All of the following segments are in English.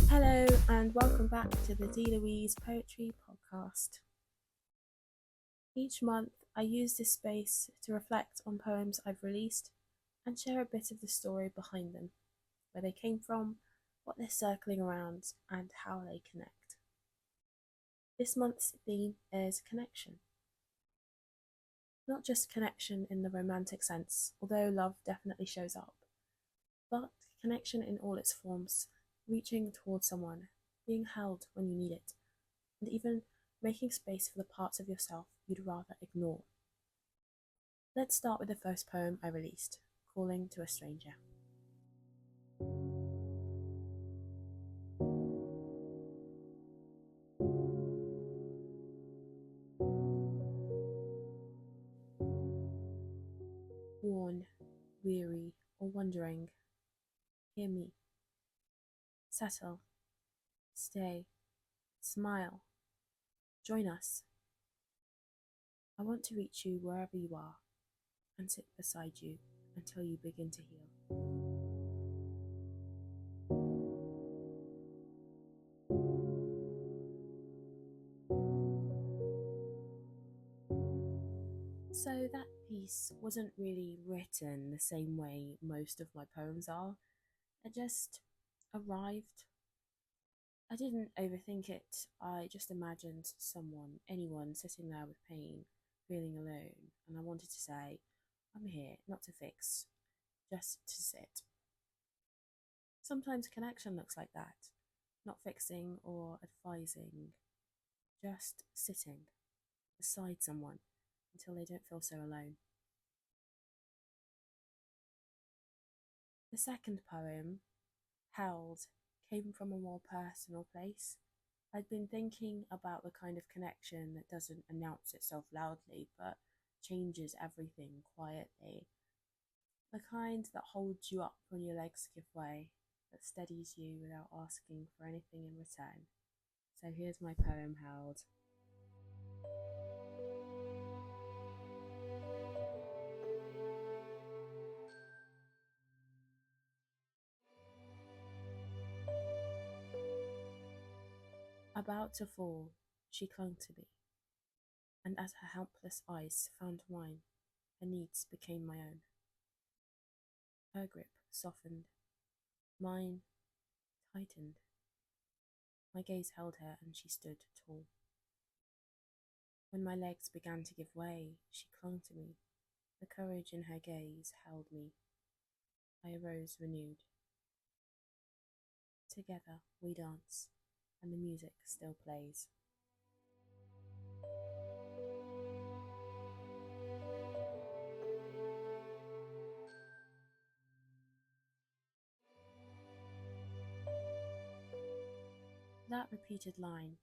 Hello and welcome back to the D. Louise Poetry Podcast. Each month I use this space to reflect on poems I've released and share a bit of the story behind them, where they came from, what they're circling around, and how they connect. This month's theme is connection. Not just connection in the romantic sense, although love definitely shows up, but connection in all its forms, reaching towards someone, being held when you need it, and even making space for the parts of yourself you'd rather ignore. Let's start with the first poem I released, Calling to a Stranger. Worn, weary, or wandering, hear me. Settle, stay, smile, join us. I want to reach you wherever you are and sit beside you until you begin to heal. So that piece wasn't really written the same way most of my poems are. It just arrived. I didn't overthink it. I just imagined anyone sitting there with pain, feeling alone, and I wanted to say, I'm here not to fix, just to sit. Sometimes connection looks like that, not fixing or advising, just sitting beside someone until they don't feel so alone. The second poem, Held, came from a more personal place. I'd been thinking about the kind of connection that doesn't announce itself loudly but changes everything quietly. The kind that holds you up when your legs give way, that steadies you without asking for anything in return. So here's my poem, Held. About to fall, she clung to me, and as her helpless eyes found mine, her needs became my own. Her grip softened, mine tightened. My gaze held her and she stood tall. When my legs began to give way, she clung to me. The courage in her gaze held me. I arose renewed. Together we dance, and the music still plays. That repeated line,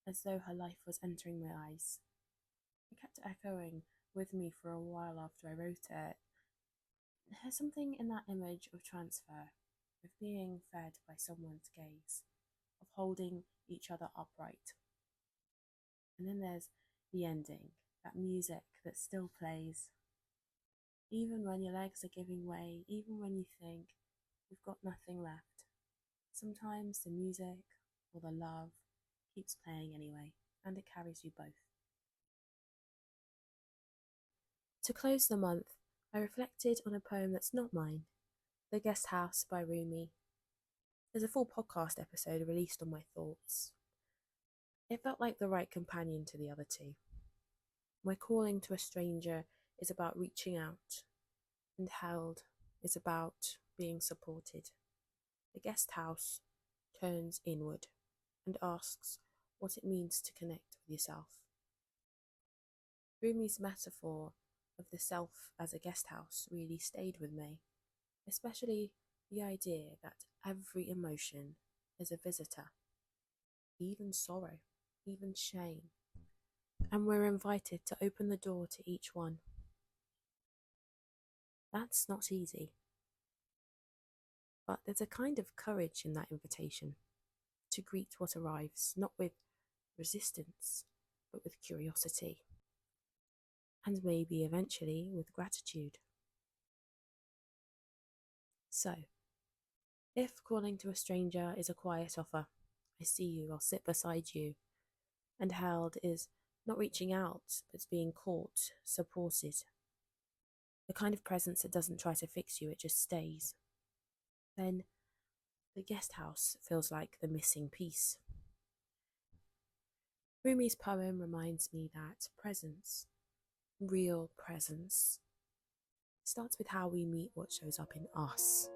as though her life was entering my eyes, it kept echoing with me for a while after I wrote it. There's something in that image of transfer, of being fed by someone's gaze, of holding each other upright. And then there's the ending, that music that still plays. Even when your legs are giving way, even when you think you've got nothing left, sometimes the music or the love keeps playing anyway, and it carries you both. To close the month, I reflected on a poem that's not mine, The Guest House by Rumi. There's a full podcast episode released on my thoughts. It felt like the right companion to the other two. My calling to a stranger is about reaching out, and Held is about being supported. The guest house turns inward and asks what it means to connect with yourself. Rumi's metaphor of the self as a guest house really stayed with me, especially the idea that every emotion is a visitor, even sorrow, even shame, and we're invited to open the door to each one. That's not easy, but there's a kind of courage in that invitation to greet what arrives, not with resistance, but with curiosity. and maybe eventually with gratitude. So, if calling to a stranger is a quiet offer, I see you, I'll sit beside you, and held is not reaching out, but being caught, supported. The kind of presence that doesn't try to fix you, it just stays. Then the guest house feels like the missing piece. Rumi's poem reminds me that presence, real presence, starts with how we meet what shows up in us.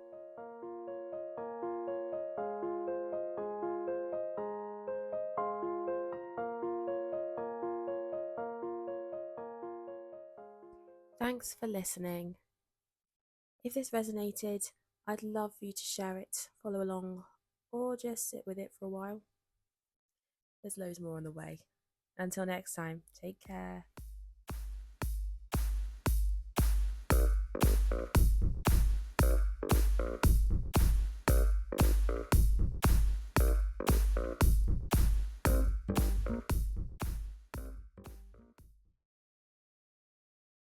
Thanks for listening. If this resonated, I'd love for you to share it, follow along, or just sit with it for a while. There's loads more on the way. Until next time, take care.